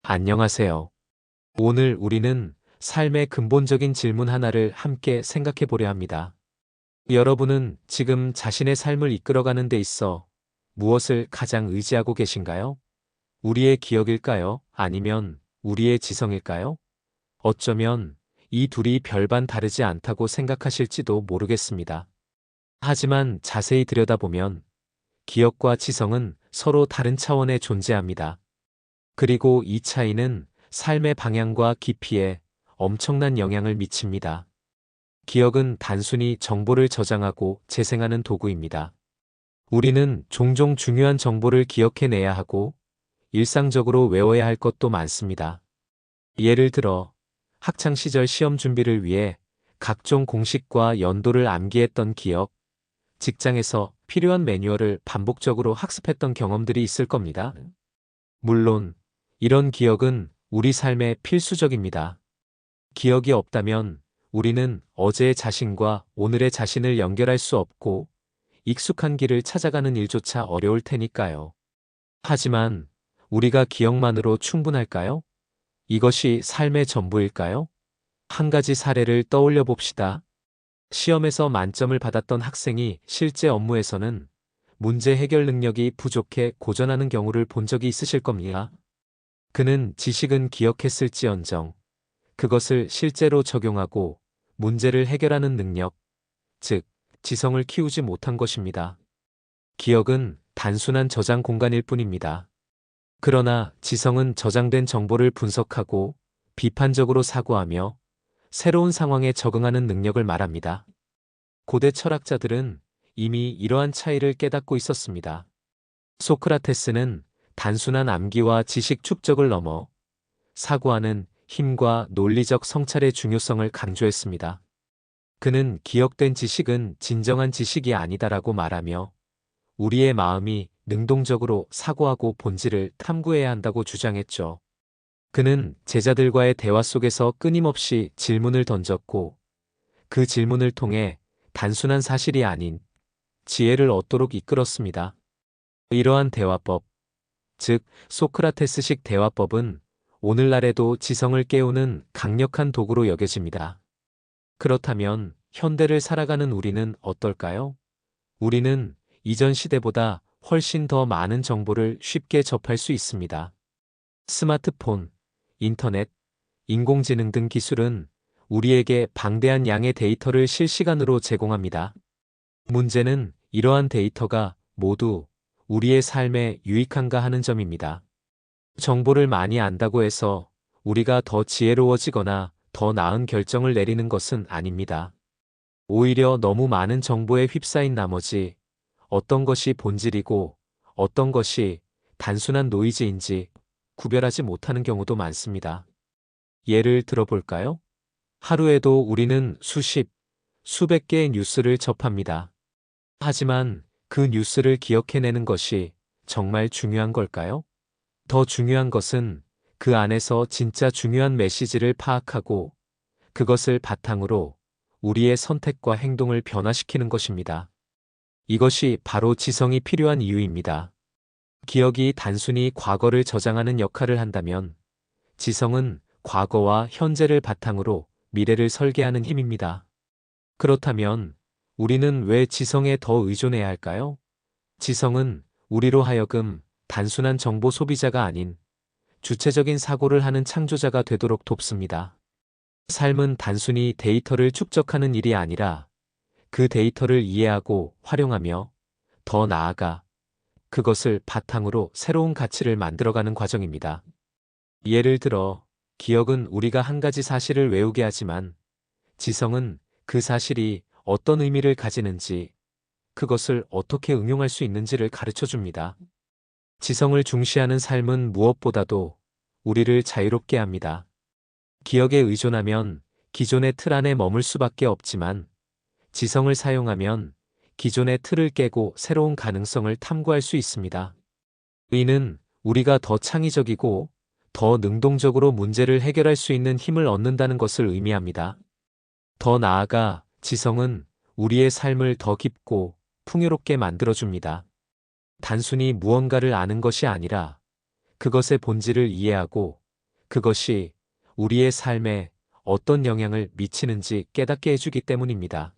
안녕하세요. 오늘 우리는 삶의 근본적인 질문 하나를 함께 생각해 보려 합니다. 여러분은 지금 자신의 삶을 이끌어가는 데 있어 무엇을 가장 의지하고 계신가요? 우리의 기억일까요? 아니면 우리의 지성일까요? 어쩌면 이 둘이 별반 다르지 않다고 생각하실지도 모르겠습니다. 하지만 자세히 들여다보면 기억과 지성은 서로 다른 차원에 존재합니다. 그리고 이 차이는 삶의 방향과 깊이에 엄청난 영향을 미칩니다. 기억은 단순히 정보를 저장하고 재생하는 도구입니다. 우리는 종종 중요한 정보를 기억해내야 하고 일상적으로 외워야 할 것도 많습니다. 예를 들어 학창 시절 시험 준비를 위해 각종 공식과 연도를 암기했던 기억, 직장에서 필요한 매뉴얼을 반복적으로 학습했던 경험들이 있을 겁니다. 물론 이런 기억은 우리 삶에 필수적입니다. 기억이 없다면 우리는 어제의 자신과 오늘의 자신을 연결할 수 없고 익숙한 길을 찾아가는 일조차 어려울 테니까요. 하지만 우리가 기억만으로 충분할까요? 이것이 삶의 전부일까요? 한 가지 사례를 떠올려 봅시다. 시험에서 만점을 받았던 학생이 실제 업무에서는 문제 해결 능력이 부족해 고전하는 경우를 본 적이 있으실 겁니다. 그는 지식은 기억했을지언정 그것을 실제로 적용하고 문제를 해결하는 능력, 즉, 지성을 키우지 못한 것입니다. 기억은 단순한 저장 공간일 뿐입니다. 그러나 지성은 저장된 정보를 분석하고 비판적으로 사고하며 새로운 상황에 적응하는 능력을 말합니다. 고대 철학자들은 이미 이러한 차이를 깨닫고 있었습니다. 소크라테스는 단순한 암기와 지식 축적을 넘어 사고하는 힘과 논리적 성찰의 중요성을 강조했습니다. 그는 기억된 지식은 진정한 지식이 아니다라고 말하며 우리의 마음이 능동적으로 사고하고 본질을 탐구해야 한다고 주장했죠. 그는 제자들과의 대화 속에서 끊임없이 질문을 던졌고 그 질문을 통해 단순한 사실이 아닌 지혜를 얻도록 이끌었습니다. 이러한 대화법, 즉 소크라테스식 대화법은 오늘날에도 지성을 깨우는 강력한 도구로 여겨집니다. 그렇다면 현대를 살아가는 우리는 어떨까요? 우리는 이전 시대보다 훨씬 더 많은 정보를 쉽게 접할 수 있습니다. 스마트폰, 인터넷, 인공지능 등 기술은 우리에게 방대한 양의 데이터를 실시간으로 제공합니다. 문제는 이러한 데이터가 모두 우리의 삶에 유익한가 하는 점입니다. 정보를 많이 안다고 해서 우리가 더 지혜로워지거나 더 나은 결정을 내리는 것은 아닙니다. 오히려 너무 많은 정보에 휩싸인 나머지 어떤 것이 본질이고 어떤 것이 단순한 노이즈인지 구별하지 못하는 경우도 많습니다. 예를 들어볼까요? 하루에도 우리는 수십, 수백 개의 뉴스를 접합니다. 하지만 그 뉴스를 기억해내는 것이 정말 중요한 걸까요? 더 중요한 것은 그 안에서 진짜 중요한 메시지를 파악하고 그것을 바탕으로 우리의 선택과 행동을 변화시키는 것입니다. 이것이 바로 지성이 필요한 이유입니다. 기억이 단순히 과거를 저장하는 역할을 한다면 지성은 과거와 현재를 바탕으로 미래를 설계하는 힘입니다. 그렇다면 우리는 왜 지성에 더 의존해야 할까요? 지성은 우리로 하여금 단순한 정보 소비자가 아닌 주체적인 사고를 하는 창조자가 되도록 돕습니다. 삶은 단순히 데이터를 축적하는 일이 아니라 그 데이터를 이해하고 활용하며 더 나아가 그것을 바탕으로 새로운 가치를 만들어가는 과정입니다. 예를 들어 기억은 우리가 한 가지 사실을 외우게 하지만 지성은 그 사실이 어떤 의미를 가지는지 그것을 어떻게 응용할 수 있는지를 가르쳐 줍니다. 지성을 중시하는 삶은 무엇보다도 우리를 자유롭게 합니다. 기억에 의존하면 기존의 틀 안에 머물 수밖에 없지만 지성을 사용하면 기존의 틀을 깨고 새로운 가능성을 탐구할 수 있습니다. 이는 우리가 더 창의적이고 더 능동적으로 문제를 해결할 수 있는 힘을 얻는다는 것을 의미합니다. 더 나아가 지성은 우리의 삶을 더 깊고 풍요롭게 만들어줍니다. 단순히 무언가를 아는 것이 아니라 그것의 본질을 이해하고 그것이 우리의 삶에 어떤 영향을 미치는지 깨닫게 해주기 때문입니다.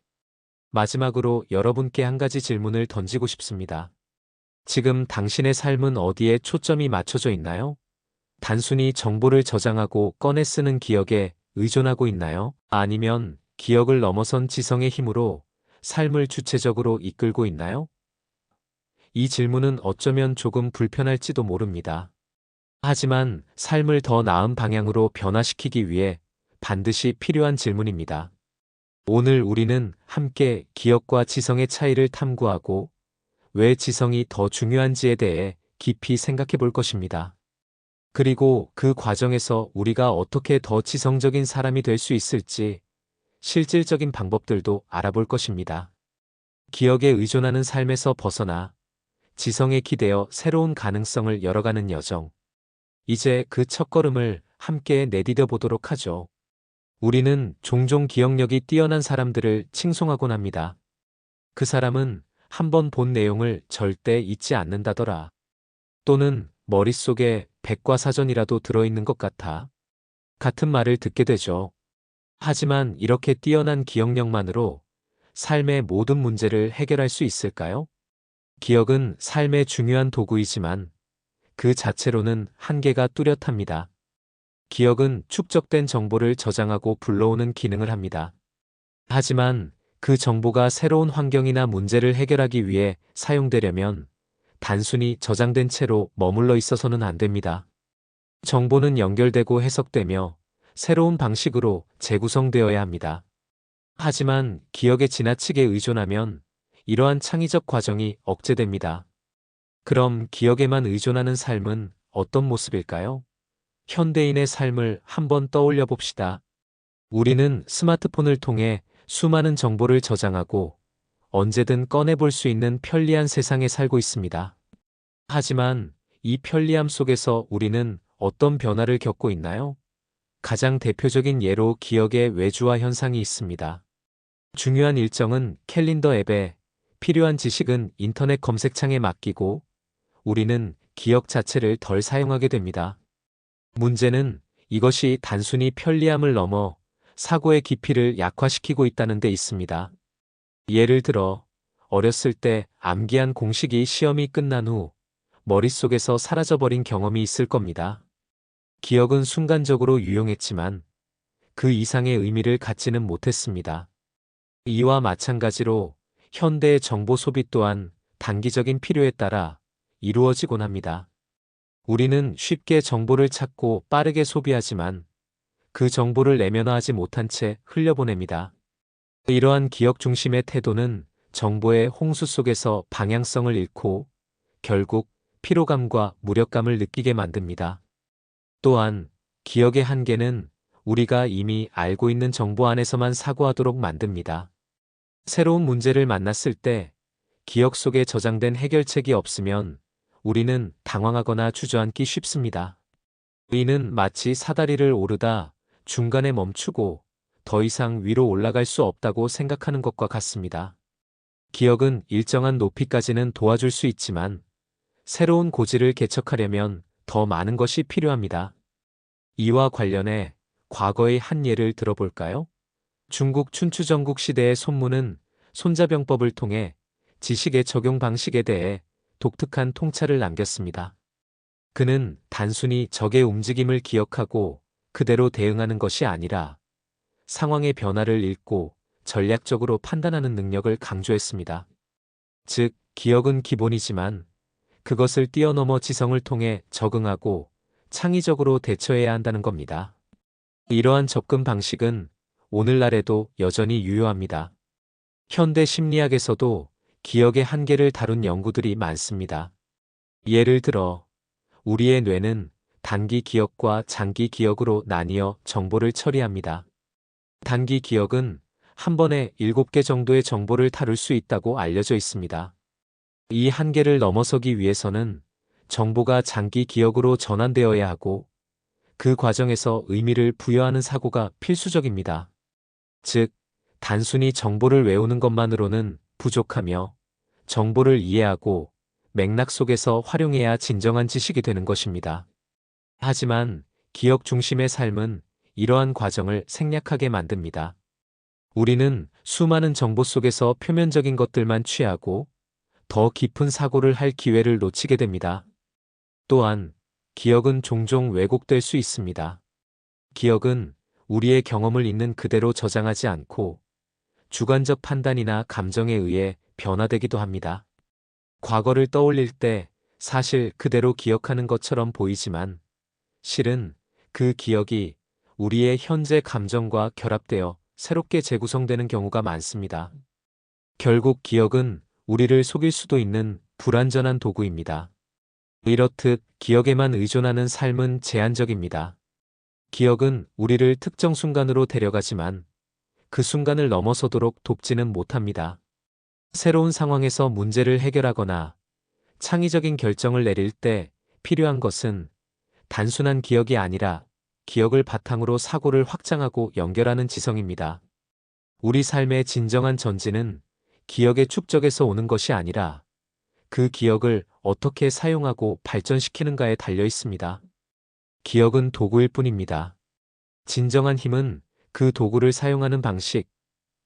마지막으로 여러분께 한 가지 질문을 던지고 싶습니다. 지금 당신의 삶은 어디에 초점이 맞춰져 있나요? 단순히 정보를 저장하고 꺼내 쓰는 기억에 의존하고 있나요? 아니면 기억을 넘어선 지성의 힘으로 삶을 주체적으로 이끌고 있나요? 이 질문은 어쩌면 조금 불편할지도 모릅니다. 하지만 삶을 더 나은 방향으로 변화시키기 위해 반드시 필요한 질문입니다. 오늘 우리는 함께 기억과 지성의 차이를 탐구하고 왜 지성이 더 중요한지에 대해 깊이 생각해 볼 것입니다. 그리고 그 과정에서 우리가 어떻게 더 지성적인 사람이 될 수 있을지 실질적인 방법들도 알아볼 것입니다. 기억에 의존하는 삶에서 벗어나 지성에 기대어 새로운 가능성을 열어가는 여정. 이제 그 첫걸음을 함께 내디뎌 보도록 하죠. 우리는 종종 기억력이 뛰어난 사람들을 칭송하곤 합니다. 그 사람은 한 번 본 내용을 절대 잊지 않는다더라. 또는 머릿속에 백과사전이라도 들어있는 것 같아. 같은 말을 듣게 되죠. 하지만 이렇게 뛰어난 기억력만으로 삶의 모든 문제를 해결할 수 있을까요? 기억은 삶의 중요한 도구이지만 그 자체로는 한계가 뚜렷합니다. 기억은 축적된 정보를 저장하고 불러오는 기능을 합니다. 하지만 그 정보가 새로운 환경이나 문제를 해결하기 위해 사용되려면 단순히 저장된 채로 머물러 있어서는 안 됩니다. 정보는 연결되고 해석되며 새로운 방식으로 재구성되어야 합니다. 하지만 기억에 지나치게 의존하면 이러한 창의적 과정이 억제됩니다. 그럼 기억에만 의존하는 삶은 어떤 모습일까요? 현대인의 삶을 한번 떠올려 봅시다. 우리는 스마트폰을 통해 수많은 정보를 저장하고 언제든 꺼내볼 수 있는 편리한 세상에 살고 있습니다. 하지만 이 편리함 속에서 우리는 어떤 변화를 겪고 있나요? 가장 대표적인 예로 기억의 외주화 현상이 있습니다. 중요한 일정은 캘린더 앱에, 필요한 지식은 인터넷 검색창에 맡기고 우리는 기억 자체를 덜 사용하게 됩니다. 문제는 이것이 단순히 편리함을 넘어 사고의 깊이를 약화시키고 있다는 데 있습니다. 예를 들어 어렸을 때 암기한 공식이 시험이 끝난 후 머릿속에서 사라져버린 경험이 있을 겁니다. 기억은 순간적으로 유용했지만 그 이상의 의미를 갖지는 못했습니다. 이와 마찬가지로 현대의 정보 소비 또한 단기적인 필요에 따라 이루어지곤 합니다. 우리는 쉽게 정보를 찾고 빠르게 소비하지만 그 정보를 내면화하지 못한 채 흘려보냅니다. 이러한 기억 중심의 태도는 정보의 홍수 속에서 방향성을 잃고 결국 피로감과 무력감을 느끼게 만듭니다. 또한 기억의 한계는 우리가 이미 알고 있는 정보 안에서만 사고하도록 만듭니다. 새로운 문제를 만났을 때 기억 속에 저장된 해결책이 없으면 우리는 당황하거나 주저앉기 쉽습니다. 이는 마치 사다리를 오르다 중간에 멈추고 더 이상 위로 올라갈 수 없다고 생각하는 것과 같습니다. 기억은 일정한 높이까지는 도와줄 수 있지만 새로운 고지를 개척하려면 더 많은 것이 필요합니다. 이와 관련해 과거의 한 예를 들어볼까요? 중국 춘추전국 시대의 손문은 손자병법을 통해 지식의 적용 방식에 대해 독특한 통찰을 남겼습니다. 그는 단순히 적의 움직임을 기억하고 그대로 대응하는 것이 아니라 상황의 변화를 읽고 전략적으로 판단하는 능력을 강조했습니다. 즉, 기억은 기본이지만 그것을 뛰어넘어 지성을 통해 적응하고 창의적으로 대처해야 한다는 겁니다. 이러한 접근 방식은 오늘날에도 여전히 유효합니다. 현대 심리학에서도 기억의 한계를 다룬 연구들이 많습니다. 예를 들어, 우리의 뇌는 단기 기억과 장기 기억으로 나뉘어 정보를 처리합니다. 단기 기억은 한 번에 7개 정도의 정보를 다룰 수 있다고 알려져 있습니다. 이 한계를 넘어서기 위해서는 정보가 장기 기억으로 전환되어야 하고 그 과정에서 의미를 부여하는 사고가 필수적입니다. 즉, 단순히 정보를 외우는 것만으로는 부족하며 정보를 이해하고 맥락 속에서 활용해야 진정한 지식이 되는 것입니다. 하지만 기억 중심의 삶은 이러한 과정을 생략하게 만듭니다. 우리는 수많은 정보 속에서 표면적인 것들만 취하고 더 깊은 사고를 할 기회를 놓치게 됩니다. 또한 기억은 종종 왜곡될 수 있습니다. 기억은 우리의 경험을 있는 그대로 저장하지 않고 주관적 판단이나 감정에 의해 변화되기도 합니다. 과거를 떠올릴 때 사실 그대로 기억하는 것처럼 보이지만 실은 그 기억이 우리의 현재 감정과 결합되어 새롭게 재구성되는 경우가 많습니다. 결국 기억은 우리를 속일 수도 있는 불완전한 도구입니다. 이렇듯 기억에만 의존하는 삶은 제한적입니다. 기억은 우리를 특정 순간으로 데려가지만 그 순간을 넘어서도록 돕지는 못합니다. 새로운 상황에서 문제를 해결하거나 창의적인 결정을 내릴 때 필요한 것은 단순한 기억이 아니라 기억을 바탕으로 사고를 확장하고 연결하는 지성입니다. 우리 삶의 진정한 전진은 기억의 축적에서 오는 것이 아니라 그 기억을 어떻게 사용하고 발전시키는가에 달려 있습니다. 기억은 도구일 뿐입니다. 진정한 힘은 그 도구를 사용하는 방식,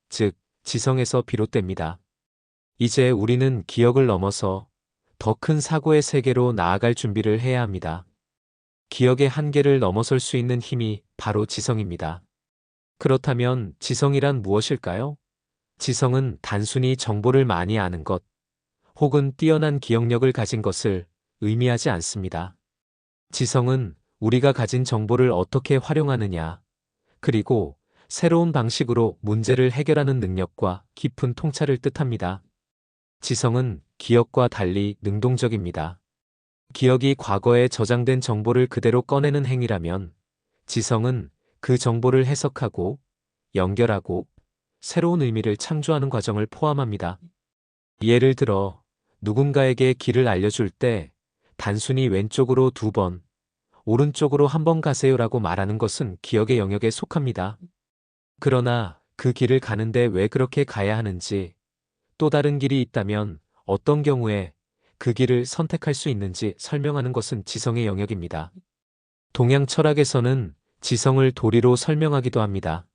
즉, 지성에서 비롯됩니다. 이제 우리는 기억을 넘어서 더 큰 사고의 세계로 나아갈 준비를 해야 합니다. 기억의 한계를 넘어설 수 있는 힘이 바로 지성입니다. 그렇다면 지성이란 무엇일까요? 지성은 단순히 정보를 많이 아는 것, 혹은 뛰어난 기억력을 가진 것을 의미하지 않습니다. 지성은 우리가 가진 정보를 어떻게 활용하느냐, 그리고 새로운 방식으로 문제를 해결하는 능력과 깊은 통찰을 뜻합니다. 지성은 기억과 달리 능동적입니다. 기억이 과거에 저장된 정보를 그대로 꺼내는 행위라면 지성은 그 정보를 해석하고 연결하고 새로운 의미를 창조하는 과정을 포함합니다. 예를 들어 누군가에게 길을 알려줄 때 단순히 왼쪽으로 2번, 오른쪽으로 1번 가세요라고 말하는 것은 기억의 영역에 속합니다. 그러나 그 길을 가는데 왜 그렇게 가야 하는지, 또 다른 길이 있다면 어떤 경우에 그 길을 선택할 수 있는지 설명하는 것은 지성의 영역입니다. 동양 철학에서는 지성을 도리로 설명하기도 합니다.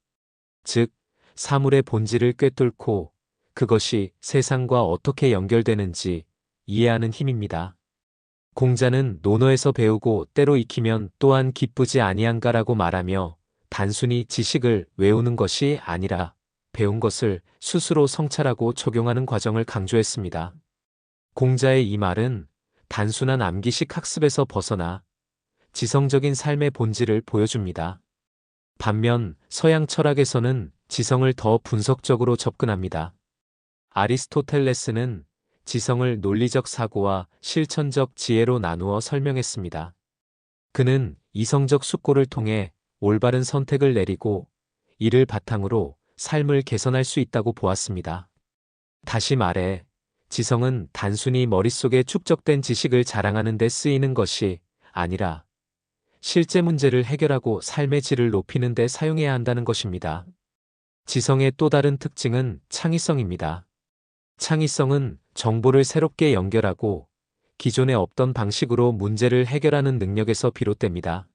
즉, 사물의 본질을 꿰뚫고 그것이 세상과 어떻게 연결되는지 이해하는 힘입니다. 공자는 논어에서 배우고 때로 익히면 또한 기쁘지 아니한가라고 말하며 단순히 지식을 외우는 것이 아니라 배운 것을 스스로 성찰하고 적용하는 과정을 강조했습니다. 공자의 이 말은 단순한 암기식 학습에서 벗어나 지성적인 삶의 본질을 보여줍니다. 반면 서양 철학에서는 지성을 더 분석적으로 접근합니다. 아리스토텔레스는 지성을 논리적 사고와 실천적 지혜로 나누어 설명했습니다. 그는 이성적 숙고를 통해 올바른 선택을 내리고 이를 바탕으로 삶을 개선할 수 있다고 보았습니다. 다시 말해, 지성은 단순히 머릿속에 축적된 지식을 자랑하는 데 쓰이는 것이 아니라 실제 문제를 해결하고 삶의 질을 높이는 데 사용해야 한다는 것입니다. 지성의 또 다른 특징은 창의성입니다. 창의성은 정보를 새롭게 연결하고 기존에 없던 방식으로 문제를 해결하는 능력에서 비롯됩니다.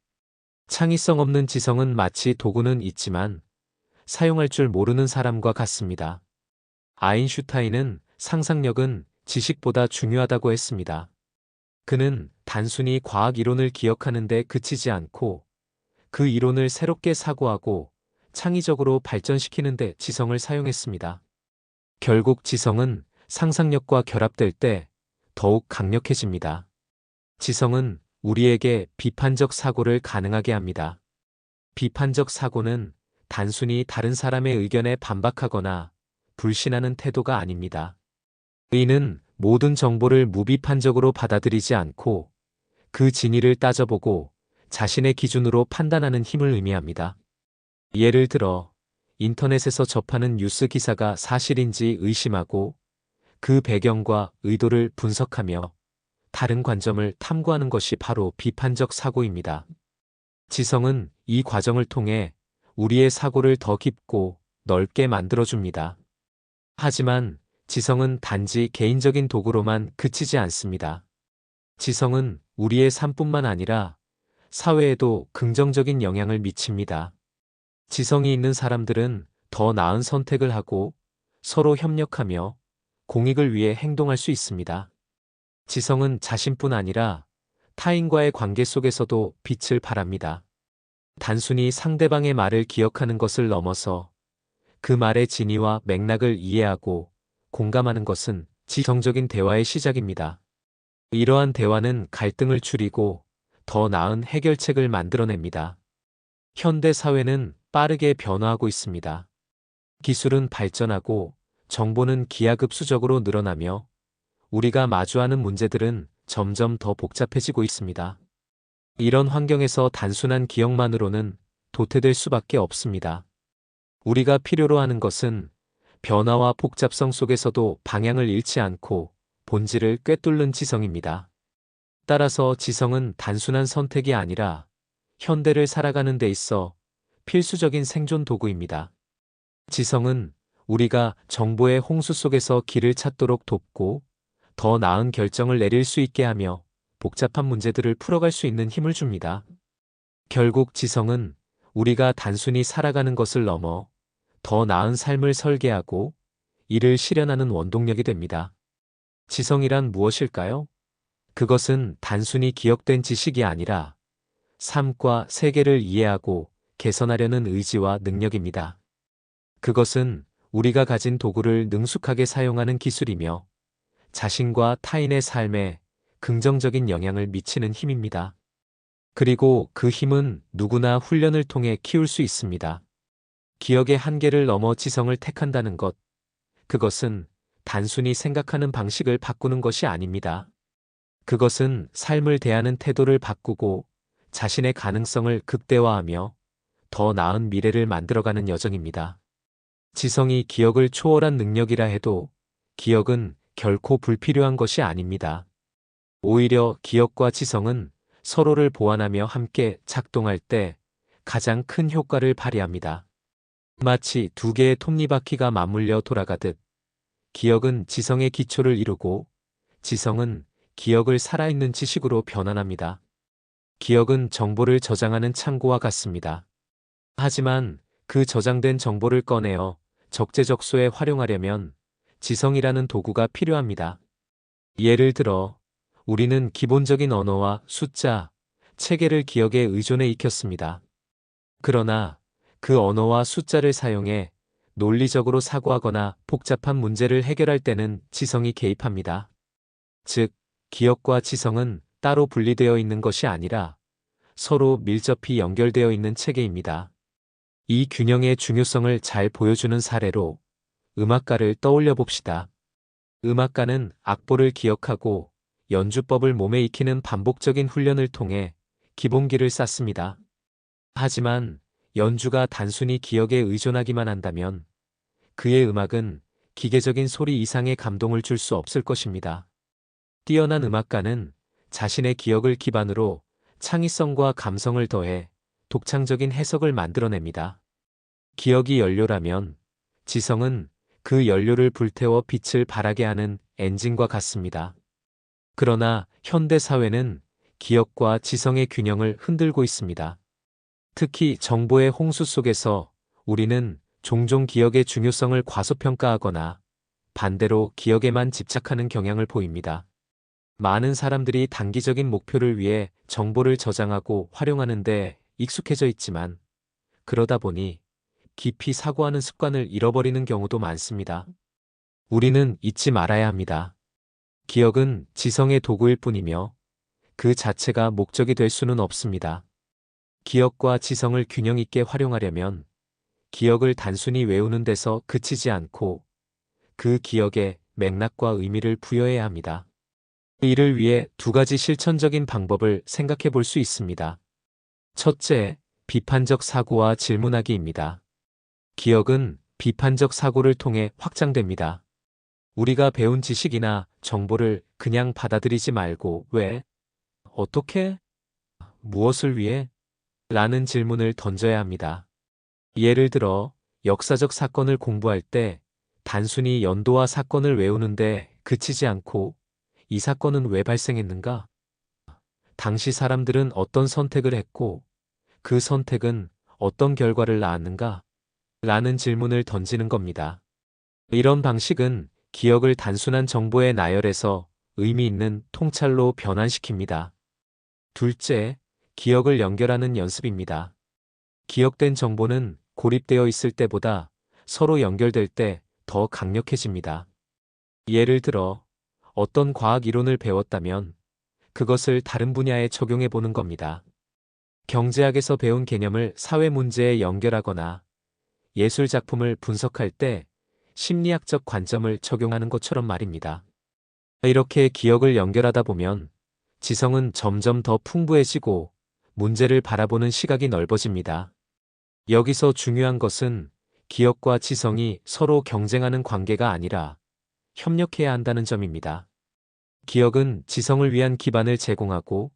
창의성 없는 지성은 마치 도구는 있지만 사용할 줄 모르는 사람과 같습니다. 아인슈타인은 상상력은 지식보다 중요하다고 했습니다. 그는 단순히 과학 이론을 기억하는 데 그치지 않고 그 이론을 새롭게 사고하고 창의적으로 발전시키는 데 지성을 사용했습니다. 결국 지성은 상상력과 결합될 때 더욱 강력해집니다. 지성은 우리에게 비판적 사고를 가능하게 합니다. 비판적 사고는 단순히 다른 사람의 의견에 반박하거나 불신하는 태도가 아닙니다. 이는 모든 정보를 무비판적으로 받아들이지 않고 그 진위를 따져보고 자신의 기준으로 판단하는 힘을 의미합니다. 예를 들어 인터넷에서 접하는 뉴스 기사가 사실인지 의심하고 그 배경과 의도를 분석하며 다른 관점을 탐구하는 것이 바로 비판적 사고입니다. 지성은 이 과정을 통해 우리의 사고를 더 깊고 넓게 만들어줍니다. 하지만 지성은 단지 개인적인 도구로만 그치지 않습니다. 지성은 우리의 삶뿐만 아니라 사회에도 긍정적인 영향을 미칩니다. 지성이 있는 사람들은 더 나은 선택을 하고 서로 협력하며 공익을 위해 행동할 수 있습니다. 지성은 자신뿐 아니라 타인과의 관계 속에서도 빛을 발합니다. 단순히 상대방의 말을 기억하는 것을 넘어서 그 말의 진위와 맥락을 이해하고 공감하는 것은 지성적인 대화의 시작입니다. 이러한 대화는 갈등을 줄이고 더 나은 해결책을 만들어냅니다. 현대 사회는 빠르게 변화하고 있습니다. 기술은 발전하고 정보는 기하급수적으로 늘어나며 우리가 마주하는 문제들은 점점 더 복잡해지고 있습니다. 이런 환경에서 단순한 기억만으로는 도태될 수밖에 없습니다. 우리가 필요로 하는 것은 변화와 복잡성 속에서도 방향을 잃지 않고 본질을 꿰뚫는 지성입니다. 따라서 지성은 단순한 선택이 아니라 현대를 살아가는 데 있어 필수적인 생존 도구입니다. 지성은 우리가 정보의 홍수 속에서 길을 찾도록 돕고 더 나은 결정을 내릴 수 있게 하며 복잡한 문제들을 풀어갈 수 있는 힘을 줍니다. 결국 지성은 우리가 단순히 살아가는 것을 넘어 더 나은 삶을 설계하고 이를 실현하는 원동력이 됩니다. 지성이란 무엇일까요? 그것은 단순히 기억된 지식이 아니라 삶과 세계를 이해하고 개선하려는 의지와 능력입니다. 그것은 우리가 가진 도구를 능숙하게 사용하는 기술이며 자신과 타인의 삶에 긍정적인 영향을 미치는 힘입니다. 그리고 그 힘은 누구나 훈련을 통해 키울 수 있습니다. 기억의 한계를 넘어 지성을 택한다는 것, 그것은 단순히 생각하는 방식을 바꾸는 것이 아닙니다. 그것은 삶을 대하는 태도를 바꾸고 자신의 가능성을 극대화하며 더 나은 미래를 만들어가는 여정입니다. 지성이 기억을 초월한 능력이라 해도 기억은 결코 불필요한 것이 아닙니다. 오히려 기억과 지성은 서로를 보완하며 함께 작동할 때 가장 큰 효과를 발휘합니다. 마치 두 개의 톱니바퀴가 맞물려 돌아가듯 기억은 지성의 기초를 이루고 지성은 기억을 살아있는 지식으로 변환합니다. 기억은 정보를 저장하는 창고와 같습니다. 하지만 그 저장된 정보를 꺼내어 적재적소에 활용하려면 지성이라는 도구가 필요합니다. 예를 들어, 우리는 기본적인 언어와 숫자, 체계를 기억에 의존해 익혔습니다. 그러나 그 언어와 숫자를 사용해 논리적으로 사고하거나 복잡한 문제를 해결할 때는 지성이 개입합니다. 즉, 기억과 지성은 따로 분리되어 있는 것이 아니라 서로 밀접히 연결되어 있는 체계입니다. 이 균형의 중요성을 잘 보여주는 사례로 음악가를 떠올려 봅시다. 음악가는 악보를 기억하고 연주법을 몸에 익히는 반복적인 훈련을 통해 기본기를 쌓습니다. 하지만 연주가 단순히 기억에 의존하기만 한다면 그의 음악은 기계적인 소리 이상의 감동을 줄 수 없을 것입니다. 뛰어난 음악가는 자신의 기억을 기반으로 창의성과 감성을 더해 독창적인 해석을 만들어냅니다. 기억이 연료라면 지성은 그 연료를 불태워 빛을 발하게 하는 엔진과 같습니다. 그러나 현대 사회는 기억과 지성의 균형을 흔들고 있습니다. 특히 정보의 홍수 속에서 우리는 종종 기억의 중요성을 과소평가하거나 반대로 기억에만 집착하는 경향을 보입니다. 많은 사람들이 단기적인 목표를 위해 정보를 저장하고 활용하는 데 익숙해져 있지만 그러다 보니 깊이 사고하는 습관을 잃어버리는 경우도 많습니다. 우리는 잊지 말아야 합니다. 기억은 지성의 도구일 뿐이며 그 자체가 목적이 될 수는 없습니다. 기억과 지성을 균형 있게 활용하려면 기억을 단순히 외우는 데서 그치지 않고 그 기억에 맥락과 의미를 부여해야 합니다. 이를 위해 두 가지 실천적인 방법을 생각해 볼 수 있습니다. 첫째, 비판적 사고와 질문하기입니다. 기억은 비판적 사고를 통해 확장됩니다. 우리가 배운 지식이나 정보를 그냥 받아들이지 말고 왜, 어떻게, 무엇을 위해? 라는 질문을 던져야 합니다. 예를 들어 역사적 사건을 공부할 때 단순히 연도와 사건을 외우는데 그치지 않고 이 사건은 왜 발생했는가? 당시 사람들은 어떤 선택을 했고 그 선택은 어떤 결과를 낳았는가? 라는 질문을 던지는 겁니다. 이런 방식은 기억을 단순한 정보의 나열에서 의미 있는 통찰로 변환시킵니다. 둘째, 기억을 연결하는 연습입니다. 기억된 정보는 고립되어 있을 때보다 서로 연결될 때 더 강력해집니다. 예를 들어, 어떤 과학 이론을 배웠다면 그것을 다른 분야에 적용해 보는 겁니다. 경제학에서 배운 개념을 사회 문제에 연결하거나 예술 작품을 분석할 때 심리학적 관점을 적용하는 것처럼 말입니다. 이렇게 기억을 연결하다 보면 지성은 점점 더 풍부해지고 문제를 바라보는 시각이 넓어집니다. 여기서 중요한 것은 기억과 지성이 서로 경쟁하는 관계가 아니라 협력해야 한다는 점입니다. 기억은 지성을 위한 기반을 제공하고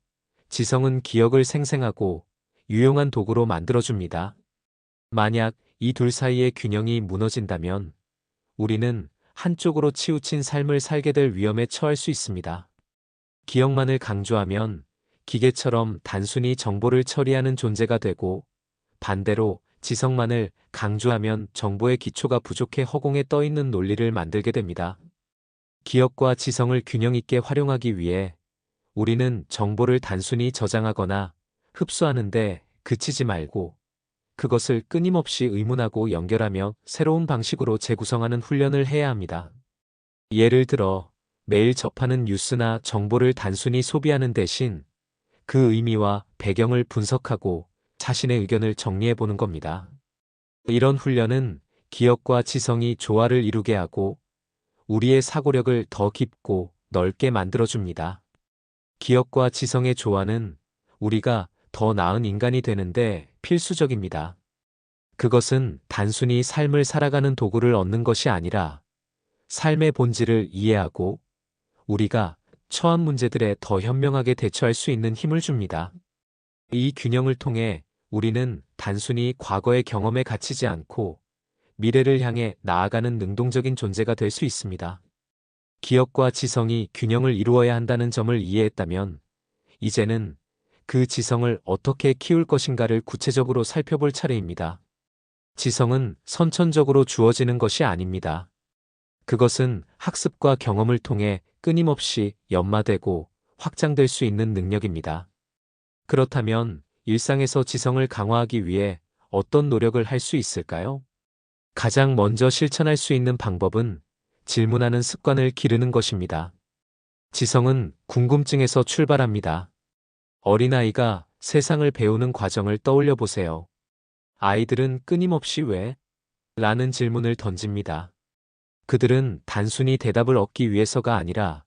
지성은 기억을 생생하고 유용한 도구로 만들어줍니다. 만약 이 둘 사이의 균형이 무너진다면 우리는 한쪽으로 치우친 삶을 살게 될 위험에 처할 수 있습니다. 기억만을 강조하면 기계처럼 단순히 정보를 처리하는 존재가 되고 반대로 지성만을 강조하면 정보의 기초가 부족해 허공에 떠 있는 논리를 만들게 됩니다. 기억과 지성을 균형 있게 활용하기 위해 우리는 정보를 단순히 저장하거나 흡수하는데 그치지 말고 그것을 끊임없이 의문하고 연결하며 새로운 방식으로 재구성하는 훈련을 해야 합니다. 예를 들어 매일 접하는 뉴스나 정보를 단순히 소비하는 대신 그 의미와 배경을 분석하고 자신의 의견을 정리해 보는 겁니다. 이런 훈련은 기억과 지성이 조화를 이루게 하고 우리의 사고력을 더 깊고 넓게 만들어줍니다. 기억과 지성의 조화는 우리가 더 나은 인간이 되는데 필수적입니다. 그것은 단순히 삶을 살아가는 도구를 얻는 것이 아니라 삶의 본질을 이해하고 우리가 처한 문제들에 더 현명하게 대처할 수 있는 힘을 줍니다. 이 균형을 통해 우리는 단순히 과거의 경험에 갇히지 않고 미래를 향해 나아가는 능동적인 존재가 될 수 있습니다. 기억과 지성이 균형을 이루어야 한다는 점을 이해했다면 이제는 그 지성을 어떻게 키울 것인가를 구체적으로 살펴볼 차례입니다. 지성은 선천적으로 주어지는 것이 아닙니다. 그것은 학습과 경험을 통해 끊임없이 연마되고 확장될 수 있는 능력입니다. 그렇다면 일상에서 지성을 강화하기 위해 어떤 노력을 할 수 있을까요? 가장 먼저 실천할 수 있는 방법은 질문하는 습관을 기르는 것입니다. 지성은 궁금증에서 출발합니다. 어린아이가 세상을 배우는 과정을 떠올려 보세요. 아이들은 끊임없이 왜? 라는 질문을 던집니다. 그들은 단순히 대답을 얻기 위해서가 아니라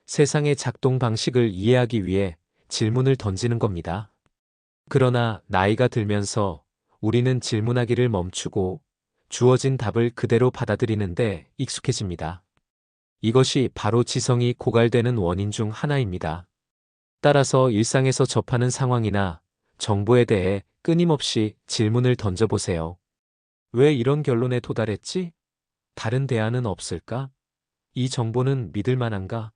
세상의 작동 방식을 이해하기 위해 질문을 던지는 겁니다. 그러나 나이가 들면서 우리는 질문하기를 멈추고 주어진 답을 그대로 받아들이는데 익숙해집니다. 이것이 바로 지성이 고갈되는 원인 중 하나입니다. 따라서 일상에서 접하는 상황이나 정보에 대해 끊임없이 질문을 던져보세요. 왜 이런 결론에 도달했지? 다른 대안은 없을까? 이 정보는 믿을 만한가?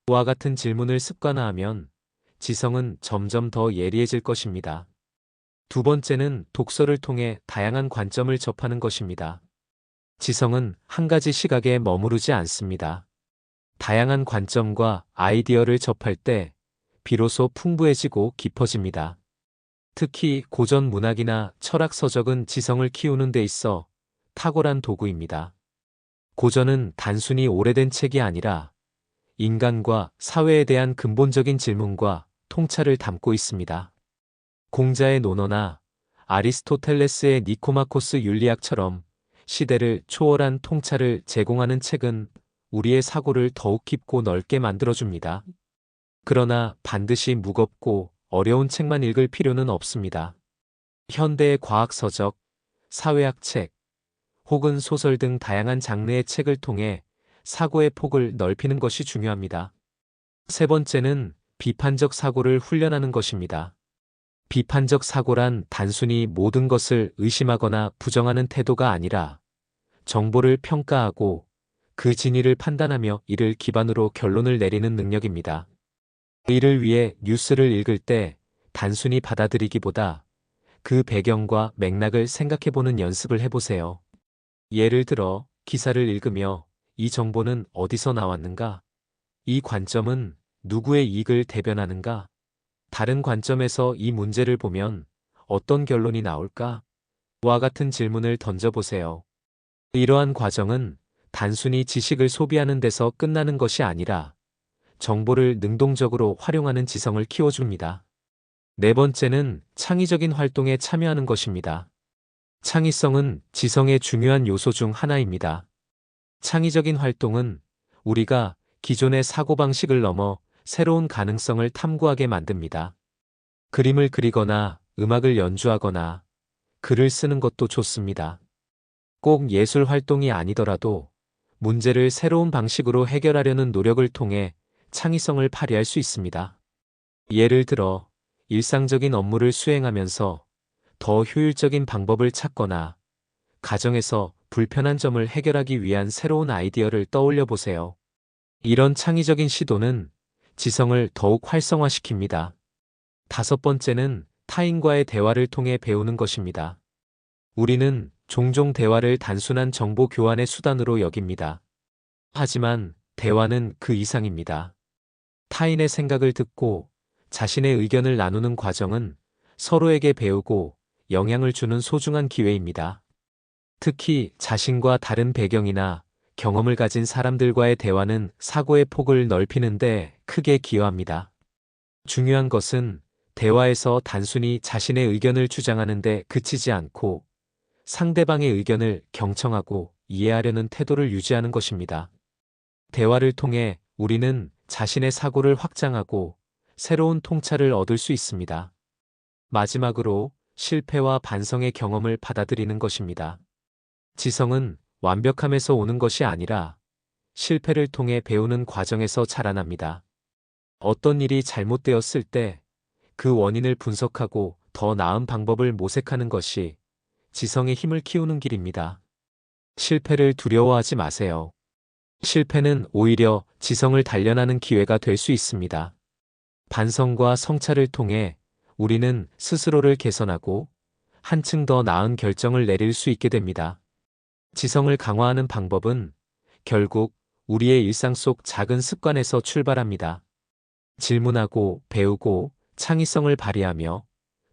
와 같은 질문을 습관화하면 지성은 점점 더 예리해질 것입니다. 두 번째는 독서를 통해 다양한 관점을 접하는 것입니다. 지성은 한 가지 시각에 머무르지 않습니다. 다양한 관점과 아이디어를 접할 때 비로소 풍부해지고 깊어집니다. 특히 고전 문학이나 철학 서적은 지성을 키우는 데 있어 탁월한 도구입니다. 고전은 단순히 오래된 책이 아니라 인간과 사회에 대한 근본적인 질문과 통찰을 담고 있습니다. 공자의 논어나 아리스토텔레스의 니코마코스 윤리학처럼 시대를 초월한 통찰을 제공하는 책은 우리의 사고를 더욱 깊고 넓게 만들어줍니다. 그러나 반드시 무겁고 어려운 책만 읽을 필요는 없습니다. 현대의 과학서적, 사회학 책, 혹은 소설 등 다양한 장르의 책을 통해 사고의 폭을 넓히는 것이 중요합니다. 세 번째는 비판적 사고를 훈련하는 것입니다. 비판적 사고란 단순히 모든 것을 의심하거나 부정하는 태도가 아니라 정보를 평가하고 그 진위를 판단하며 이를 기반으로 결론을 내리는 능력입니다. 이를 위해 뉴스를 읽을 때 단순히 받아들이기보다 그 배경과 맥락을 생각해보는 연습을 해보세요. 예를 들어 기사를 읽으며 이 정보는 어디서 나왔는가? 이 관점은 누구의 이익을 대변하는가? 다른 관점에서 이 문제를 보면 어떤 결론이 나올까? 와 같은 질문을 던져보세요. 이러한 과정은 단순히 지식을 소비하는 데서 끝나는 것이 아니라 정보를 능동적으로 활용하는 지성을 키워줍니다. 네 번째는 창의적인 활동에 참여하는 것입니다. 창의성은 지성의 중요한 요소 중 하나입니다. 창의적인 활동은 우리가 기존의 사고방식을 넘어 새로운 가능성을 탐구하게 만듭니다. 그림을 그리거나 음악을 연주하거나 글을 쓰는 것도 좋습니다. 꼭 예술 활동이 아니더라도 문제를 새로운 방식으로 해결하려는 노력을 통해 창의성을 발휘할 수 있습니다. 예를 들어 일상적인 업무를 수행하면서 더 효율적인 방법을 찾거나 가정에서 불편한 점을 해결하기 위한 새로운 아이디어를 떠올려 보세요. 이런 창의적인 시도는 지성을 더욱 활성화시킵니다. 다섯 번째는 타인과의 대화를 통해 배우는 것입니다. 우리는 종종 대화를 단순한 정보 교환의 수단으로 여깁니다. 하지만 대화는 그 이상입니다. 타인의 생각을 듣고 자신의 의견을 나누는 과정은 서로에게 배우고 영향을 주는 소중한 기회입니다. 특히 자신과 다른 배경이나 경험을 가진 사람들과의 대화는 사고의 폭을 넓히는데 크게 기여합니다. 중요한 것은 대화에서 단순히 자신의 의견을 주장하는 데 그치지 않고 상대방의 의견을 경청하고 이해하려는 태도를 유지하는 것입니다. 대화를 통해 우리는 자신의 사고를 확장하고 새로운 통찰을 얻을 수 있습니다. 마지막으로 실패와 반성의 경험을 받아들이는 것입니다. 지성은 완벽함에서 오는 것이 아니라 실패를 통해 배우는 과정에서 자라납니다. 어떤 일이 잘못되었을 때 그 원인을 분석하고 더 나은 방법을 모색하는 것이 지성의 힘을 키우는 길입니다. 실패를 두려워하지 마세요. 실패는 오히려 지성을 단련하는 기회가 될 수 있습니다. 반성과 성찰을 통해 우리는 스스로를 개선하고 한층 더 나은 결정을 내릴 수 있게 됩니다. 지성을 강화하는 방법은 결국 우리의 일상 속 작은 습관에서 출발합니다. 질문하고 배우고 창의성을 발휘하며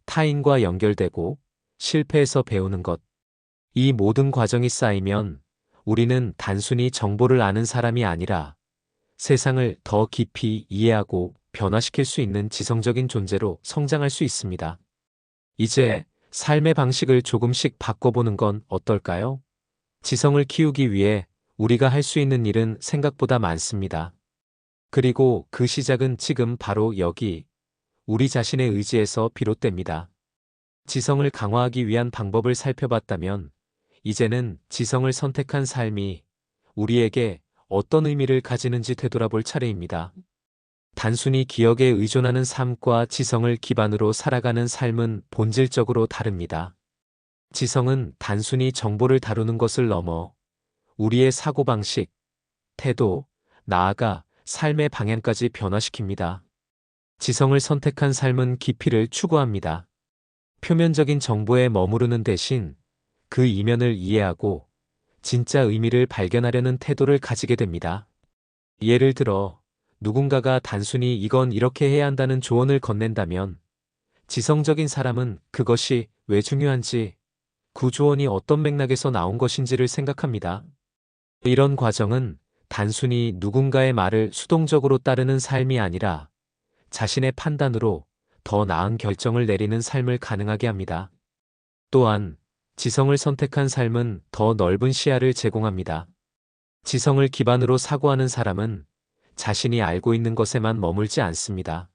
타인과 연결되고 실패에서 배우는 것. 이 모든 과정이 쌓이면 우리는 단순히 정보를 아는 사람이 아니라 세상을 더 깊이 이해하고 변화시킬 수 있는 지성적인 존재로 성장할 수 있습니다. 이제 삶의 방식을 조금씩 바꿔보는 건 어떨까요? 지성을 키우기 위해 우리가 할 수 있는 일은 생각보다 많습니다. 그리고 그 시작은 지금 바로 여기, 우리 자신의 의지에서 비롯됩니다. 지성을 강화하기 위한 방법을 살펴봤다면, 이제는 지성을 선택한 삶이 우리에게 어떤 의미를 가지는지 되돌아볼 차례입니다. 단순히 기억에 의존하는 삶과 지성을 기반으로 살아가는 삶은 본질적으로 다릅니다. 지성은 단순히 정보를 다루는 것을 넘어 우리의 사고방식, 태도, 나아가 삶의 방향까지 변화시킵니다. 지성을 선택한 삶은 깊이를 추구합니다. 표면적인 정보에 머무르는 대신 그 이면을 이해하고 진짜 의미를 발견하려는 태도를 가지게 됩니다. 예를 들어 누군가가 단순히 이건 이렇게 해야 한다는 조언을 건넨다면 지성적인 사람은 그것이 왜 중요한지, 그 조언이 어떤 맥락에서 나온 것인지를 생각합니다. 이런 과정은 단순히 누군가의 말을 수동적으로 따르는 삶이 아니라 자신의 판단으로 더 나은 결정을 내리는 삶을 가능하게 합니다. 또한 지성을 선택한 삶은 더 넓은 시야를 제공합니다. 지성을 기반으로 사고하는 사람은 자신이 알고 있는 것에만 머물지 않습니다.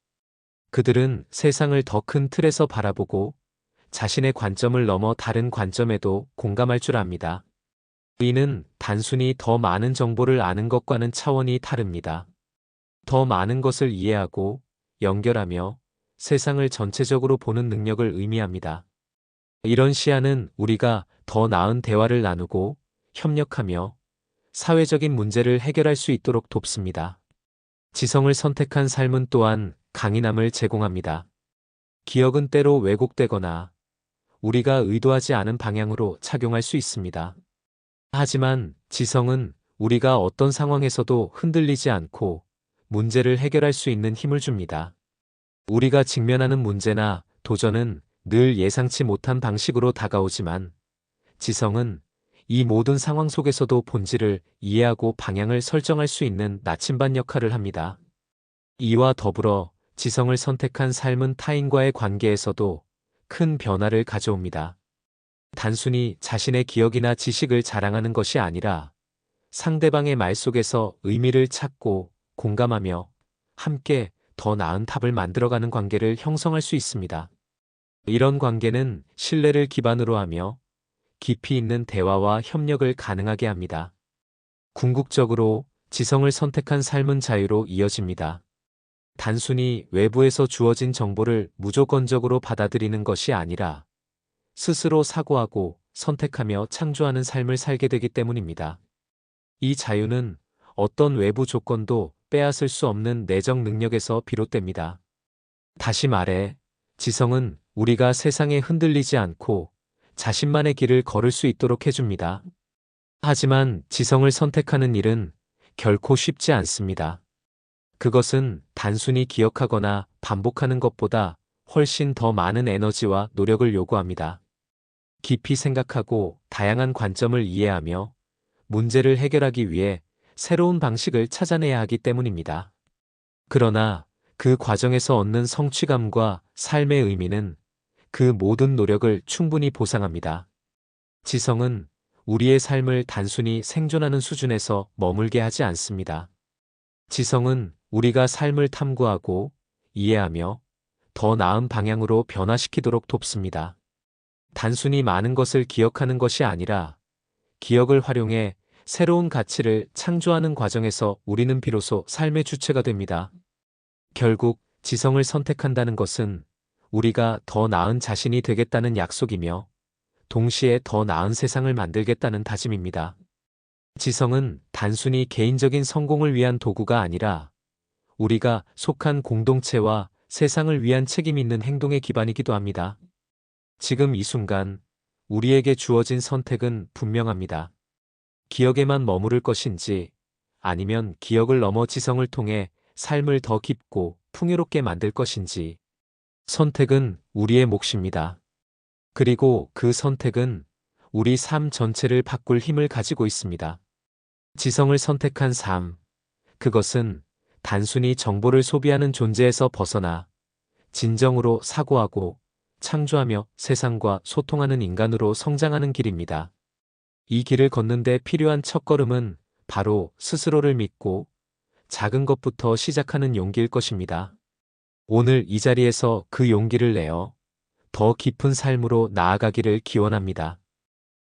그들은 세상을 더 큰 틀에서 바라보고 자신의 관점을 넘어 다른 관점에도 공감할 줄 압니다. 이는 단순히 더 많은 정보를 아는 것과는 차원이 다릅니다. 더 많은 것을 이해하고 연결하며 세상을 전체적으로 보는 능력을 의미합니다. 이런 시야는 우리가 더 나은 대화를 나누고 협력하며 사회적인 문제를 해결할 수 있도록 돕습니다. 지성을 선택한 삶은 또한 강인함을 제공합니다. 기억은 때로 왜곡되거나 우리가 의도하지 않은 방향으로 착용할 수 있습니다. 하지만 지성은 우리가 어떤 상황에서도 흔들리지 않고 문제를 해결할 수 있는 힘을 줍니다. 우리가 직면하는 문제나 도전은 늘 예상치 못한 방식으로 다가오지만 지성은 이 모든 상황 속에서도 본질을 이해하고 방향을 설정할 수 있는 나침반 역할을 합니다. 이와 더불어 지성을 선택한 삶은 타인과의 관계에서도 큰 변화를 가져옵니다. 단순히 자신의 기억이나 지식을 자랑하는 것이 아니라 상대방의 말 속에서 의미를 찾고 공감하며 함께 더 나은 답을 만들어가는 관계를 형성할 수 있습니다. 이런 관계는 신뢰를 기반으로 하며 깊이 있는 대화와 협력을 가능하게 합니다. 궁극적으로 지성을 선택한 삶은 자유로 이어집니다. 단순히 외부에서 주어진 정보를 무조건적으로 받아들이는 것이 아니라 스스로 사고하고 선택하며 창조하는 삶을 살게 되기 때문입니다. 이 자유는 어떤 외부 조건도 빼앗을 수 없는 내적 능력에서 비롯됩니다. 다시 말해, 지성은 우리가 세상에 흔들리지 않고 자신만의 길을 걸을 수 있도록 해줍니다. 하지만 지성을 선택하는 일은 결코 쉽지 않습니다. 그것은 단순히 기억하거나 반복하는 것보다 훨씬 더 많은 에너지와 노력을 요구합니다. 깊이 생각하고 다양한 관점을 이해하며 문제를 해결하기 위해 새로운 방식을 찾아내야 하기 때문입니다. 그러나 그 과정에서 얻는 성취감과 삶의 의미는 그 모든 노력을 충분히 보상합니다. 지성은 우리의 삶을 단순히 생존하는 수준에서 머물게 하지 않습니다. 지성은 우리가 삶을 탐구하고 이해하며 더 나은 방향으로 변화시키도록 돕습니다. 단순히 많은 것을 기억하는 것이 아니라 기억을 활용해 새로운 가치를 창조하는 과정에서 우리는 비로소 삶의 주체가 됩니다. 결국 지성을 선택한다는 것은 우리가 더 나은 자신이 되겠다는 약속이며 동시에 더 나은 세상을 만들겠다는 다짐입니다. 지성은 단순히 개인적인 성공을 위한 도구가 아니라 우리가 속한 공동체와 세상을 위한 책임 있는 행동의 기반이기도 합니다. 지금 이 순간 우리에게 주어진 선택은 분명합니다. 기억에만 머무를 것인지 아니면 기억을 넘어 지성을 통해 삶을 더 깊고 풍요롭게 만들 것인지 선택은 우리의 몫입니다. 그리고 그 선택은 우리 삶 전체를 바꿀 힘을 가지고 있습니다. 지성을 선택한 삶, 그것은 단순히 정보를 소비하는 존재에서 벗어나 진정으로 사고하고 창조하며 세상과 소통하는 인간으로 성장하는 길입니다. 이 길을 걷는 데 필요한 첫걸음은 바로 스스로를 믿고 작은 것부터 시작하는 용기일 것입니다. 오늘 이 자리에서 그 용기를 내어 더 깊은 삶으로 나아가기를 기원합니다.